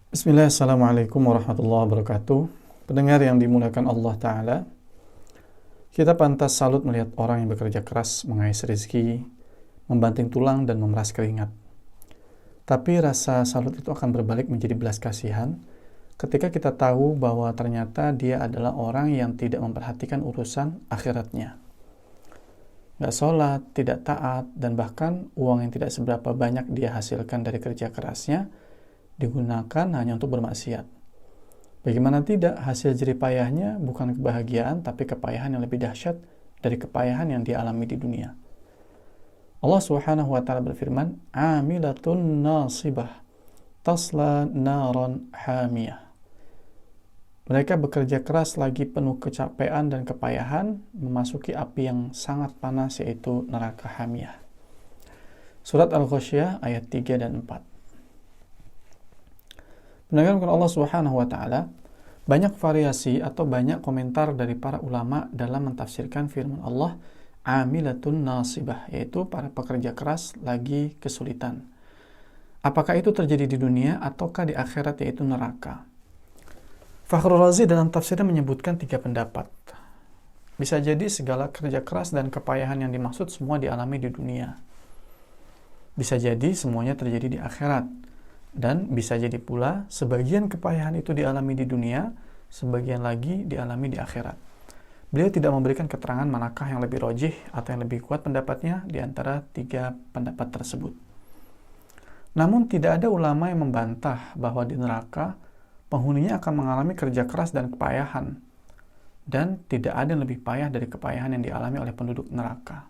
Bismillah, Assalamualaikum warahmatullahi wabarakatuh. Pendengar yang dimuliakan Allah Ta'ala, kita pantas salut melihat orang yang bekerja keras mengais rezeki, membanting tulang dan memeras keringat. Tapi rasa salut itu akan berbalik menjadi belas kasihan ketika kita tahu bahwa ternyata dia adalah orang yang tidak memperhatikan urusan akhiratnya. Gak sholat, tidak taat, dan bahkan uang yang tidak seberapa banyak dia hasilkan dari kerja kerasnya digunakan hanya untuk bermaksiat. Bagaimana tidak, hasil jerih payahnya bukan kebahagiaan, tapi kepayahan yang lebih dahsyat dari kepayahan yang dia alami di dunia. Allah Subhanahu wa Ta'ala berfirman, "Amilatun nasibah, tasla naran hamiyah." Mereka bekerja keras lagi penuh kecapean dan kepayahan, memasuki api yang sangat panas, yaitu neraka hamiyah. Surat Al-Ghasyiyah ayat 3 dan 4. Mendengarkan Allah Subhanahu wa Ta'ala, banyak variasi atau banyak komentar dari para ulama dalam mentafsirkan firman Allah, amilatun nasibah, yaitu para pekerja keras lagi kesulitan. Apakah itu terjadi di dunia ataukah di akhirat, yaitu neraka? Fakhrul Razi dalam tafsirnya menyebutkan 3 pendapat. Bisa jadi segala kerja keras dan kepayahan yang dimaksud semua dialami di dunia. Bisa jadi semuanya terjadi di akhirat. Dan bisa jadi pula sebagian kepayahan itu dialami di dunia, sebagian lagi dialami di akhirat. Beliau tidak memberikan keterangan manakah yang lebih rojih atau yang lebih kuat pendapatnya di antara 3 pendapat tersebut. Namun tidak ada ulama yang membantah bahwa di neraka penghuninya akan mengalami kerja keras dan kepayahan, dan tidak ada yang lebih payah dari kepayahan yang dialami oleh penduduk neraka.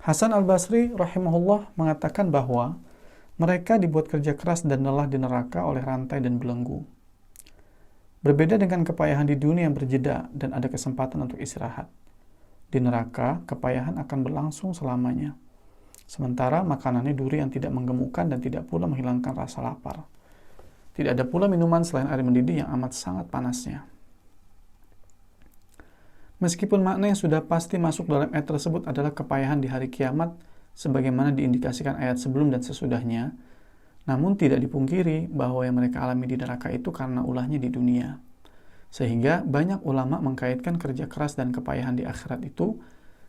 Hasan al-Basri rahimahullah mengatakan bahwa mereka dibuat kerja keras dan lelah di neraka oleh rantai dan belenggu. Berbeda dengan kepayahan di dunia yang berjeda dan ada kesempatan untuk istirahat. Di neraka, kepayahan akan berlangsung selamanya. Sementara makanannya duri yang tidak menggemukkan dan tidak pula menghilangkan rasa lapar. Tidak ada pula minuman selain air mendidih yang amat sangat panasnya. Meskipun makna yang sudah pasti masuk dalam ayat tersebut adalah kepayahan di hari kiamat, sebagaimana diindikasikan ayat sebelum dan sesudahnya, namun tidak dipungkiri bahwa yang mereka alami di neraka itu karena ulahnya di dunia. Sehingga banyak ulama mengkaitkan kerja keras dan kepayahan di akhirat itu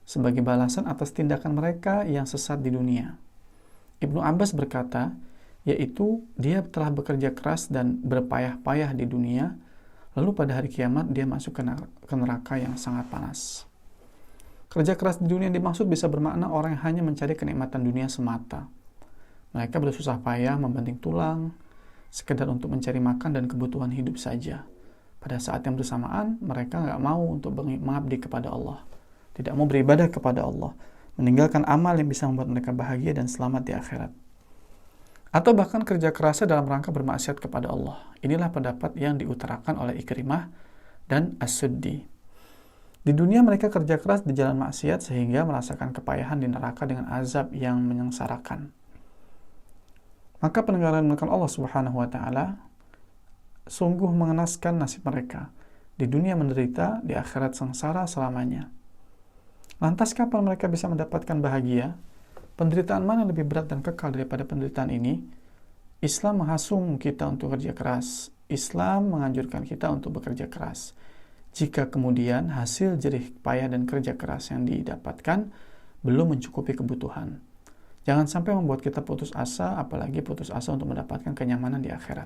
sebagai balasan atas tindakan mereka yang sesat di dunia. Ibnu Abbas berkata, yaitu dia telah bekerja keras dan berpayah-payah di dunia, lalu pada hari kiamat dia masuk ke neraka yang sangat panas. Kerja keras di dunia yang dimaksud bisa bermakna orang yang hanya mencari kenikmatan dunia semata. Mereka bersusah payah membanting tulang, sekedar untuk mencari makan dan kebutuhan hidup saja. Pada saat yang bersamaan, mereka nggak mau untuk mengabdi kepada Allah. Tidak mau beribadah kepada Allah. Meninggalkan amal yang bisa membuat mereka bahagia dan selamat di akhirat. Atau bahkan kerja kerasnya dalam rangka bermaksiat kepada Allah. Inilah pendapat yang diutarakan oleh Ikrimah dan As-Suddi. Di dunia mereka kerja keras di jalan maksiat sehingga merasakan kepayahan di neraka dengan azab yang menyengsarakan. Maka pendengaran Allah Subhanahu wa Ta'ala sungguh mengenaskan nasib mereka. Di dunia menderita, di akhirat sengsara selamanya. Lantas kapan mereka bisa mendapatkan bahagia? Penderitaan mana lebih berat dan kekal daripada penderitaan ini? Islam menghasung kita untuk kerja keras. Islam menganjurkan kita untuk bekerja keras. Jika kemudian hasil jerih payah dan kerja keras yang didapatkan belum mencukupi kebutuhan, jangan sampai membuat kita putus asa, apalagi putus asa untuk mendapatkan kenyamanan di akhirat.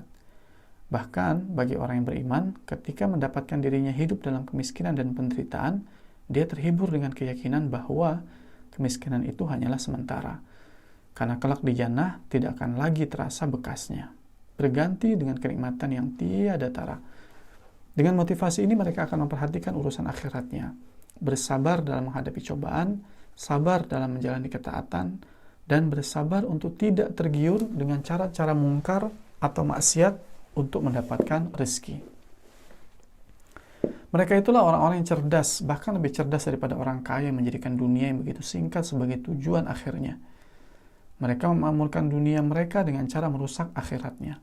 Bahkan bagi orang yang beriman, ketika mendapatkan dirinya hidup dalam kemiskinan dan penderitaan, dia terhibur dengan keyakinan bahwa kemiskinan itu hanyalah sementara, karena kelak di jannah tidak akan lagi terasa bekasnya, berganti dengan kenikmatan yang tiada tara. Dengan motivasi ini mereka akan memperhatikan urusan akhiratnya, bersabar dalam menghadapi cobaan, sabar dalam menjalani ketaatan, dan bersabar untuk tidak tergiur dengan cara-cara mungkar atau maksiat untuk mendapatkan rezeki. Mereka itulah orang-orang yang cerdas, bahkan lebih cerdas daripada orang kaya yang menjadikan dunia yang begitu singkat sebagai tujuan akhirnya. Mereka memakmurkan dunia mereka dengan cara merusak akhiratnya.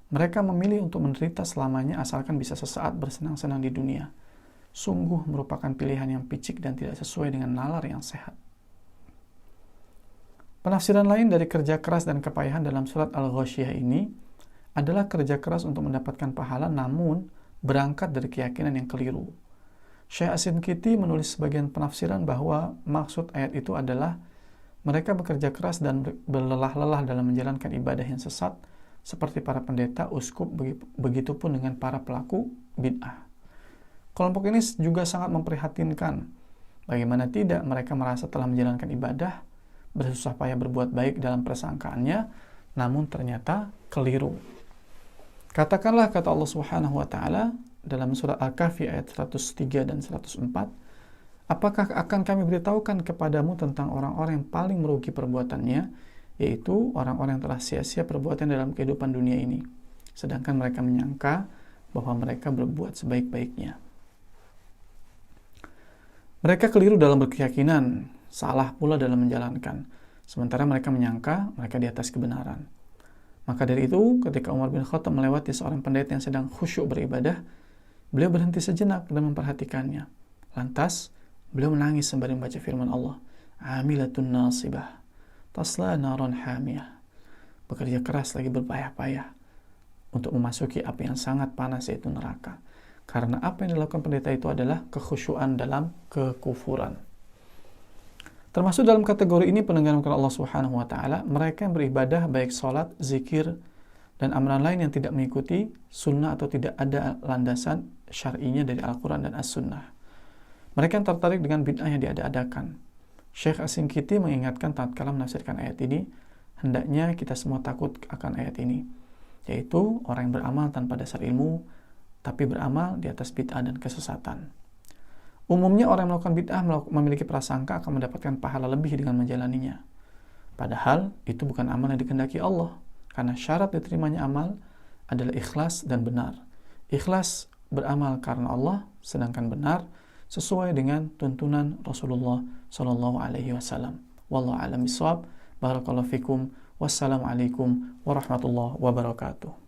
Mereka memilih untuk menderita selamanya asalkan bisa sesaat bersenang-senang di dunia. Sungguh merupakan pilihan yang picik dan tidak sesuai dengan nalar yang sehat. Penafsiran lain dari kerja keras dan kepayahan dalam surat Al-Ghasyiyah ini adalah kerja keras untuk mendapatkan pahala, namun berangkat dari keyakinan yang keliru. Syekh As-Sinkiti menulis sebagian penafsiran bahwa maksud ayat itu adalah mereka bekerja keras dan berlelah-lelah dalam menjalankan ibadah yang sesat, seperti para pendeta, uskup, begitupun dengan para pelaku bid'ah. Kelompok ini juga sangat memprihatinkan. Bagaimana tidak mereka merasa telah menjalankan ibadah, bersusah payah berbuat baik dalam persangkaannya, namun ternyata keliru. Katakanlah, kata Allah Subhanahu wa taala dalam surat Al-Kahfi ayat 103 dan 104, apakah akan kami beritahukan kepadamu tentang orang-orang yang paling merugi perbuatannya, yaitu orang-orang yang telah sia-sia perbuatan dalam kehidupan dunia ini, sedangkan mereka menyangka bahwa mereka berbuat sebaik-baiknya. Mereka keliru dalam berkeyakinan, salah pula dalam menjalankan, sementara mereka menyangka mereka di atas kebenaran. Maka dari itu, ketika Umar bin Khattab melewati seorang pendeta yang sedang khusyuk beribadah, beliau berhenti sejenak dan memperhatikannya. Lantas, beliau menangis sembari membaca firman Allah, "Amilatun nasibah, tasla naron hamiyah." Bekerja keras lagi berpayah-payah untuk memasuki api yang sangat panas, yaitu neraka. Karena apa yang dilakukan pendeta itu adalah kekhusyuan dalam kekufuran. Termasuk dalam kategori ini pendengar Allah Subhanahu wa taala, mereka yang beribadah baik salat, zikir, dan amalan lain yang tidak mengikuti sunnah atau tidak ada landasan syar'inya dari Al-Quran dan As-Sunnah. Mereka yang tertarik dengan bid'ah yang diada-adakan. Syekh As-Sinkiti mengingatkan tatkala menafsirkan ayat ini, hendaknya kita semua takut akan ayat ini, yaitu orang yang beramal tanpa dasar ilmu, tapi beramal di atas bid'ah dan kesesatan. Umumnya orang yang melakukan bid'ah memiliki prasangka akan mendapatkan pahala lebih dengan menjalaninya. Padahal itu bukan amal yang dikehendaki Allah, karena syarat diterimanya amal adalah ikhlas dan benar. Ikhlas beramal karena Allah, sedangkan benar sesuai dengan tuntunan Rasulullah Shallallahu Alaihi Wasallam. Wallahu a'lam bishawab. Barakallahu fikum. Wassalamualaikum warahmatullahi wabarakatuh.